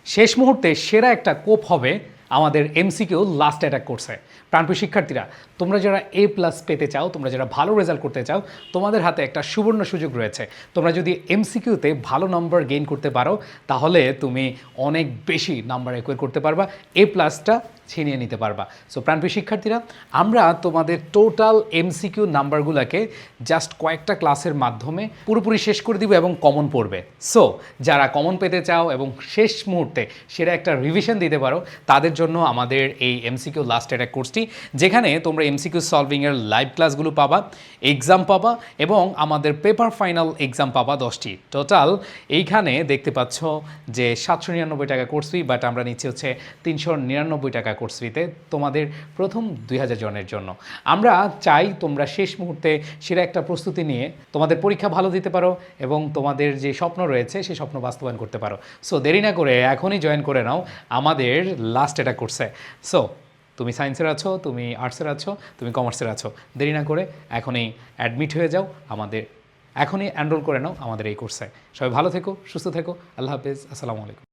শেষ মুহূর্তে সেরা একটা কোপ হবে আমাদের এমসিকিউ লাস্ট অ্যাটাক কোর্সে। প্রাণপ্রিয় শিক্ষার্থীরা, তোমরা যারা A+ পেতে চাও, তোমরা যারা ভালো রেজাল্ট করতে চাও, তোমাদের হাতে একটা সুবর্ণ সুযোগ রয়েছে। তোমরা যদি এমসিকিউতে ভালো নাম্বার গেইন করতে পারো তাহলে তুমি অনেক বেশি নাম্বার অ্যাকোয়ার করতে পারবা, A+টা ছিনিয়ে নিতে পারবা। সো প্রাণপ্রিয় শিক্ষার্থীরা, আমরা তোমাদের টোটাল এমসিকিউ নাম্বারগুলোকে জাস্ট কয়েকটা ক্লাসের মাধ্যমে পুরোপুরি শেষ করে দিব এবং কমন পড়বে। সো যারা কমন পেতে চাও এবং শেষ মুহূর্তে সেটা একটা রিভিশন দিতে পারো, তাদের জন্য আমাদের এই এমসিকিউ লাস্ট অ্যাটাক কোর্সটি, যেখানে তোমরা এমসিকিউ সলভিংয়ের লাইভ ক্লাসগুলো পাবা, এক্সাম পাবা এবং আমাদের পেপার ফাইনাল এক্সাম পাবা 10টি। টোটাল এইখানে দেখতে পাচ্ছ যে 799 টাকা কোর্স ফি, বাট আমরা নিচ্ছি হচ্ছে 399 টাকা কোর্স ফিতে তোমাদের প্রথম 2000 জনের জন্য। আমরা চাই তোমরা শেষ মুহূর্তে সেরা একটা প্রস্তুতি নিয়ে তোমাদের পরীক্ষা ভালো দিতে পারো এবং তোমাদের যে স্বপ্ন রয়েছে সেই স্বপ্ন বাস্তবায়ন করতে পারো। সো দেরি না করে এখনই জয়েন করে নাও আমাদের লাস্ট এটা কোর্সে। সো তুমি সায়েন্সের আছো, তুমি আর্টসের আছো, তুমি কমার্সের আছো, দেরি না করে এখনই অ্যাডমিট হয়ে যাও এখনই এনরোল করে নাও আমাদের এই কোর্সে। সবাই ভালো থেকো, সুস্থ থেকো, আল্লাহ হাফেজ, আসসালামু আলাইকুম।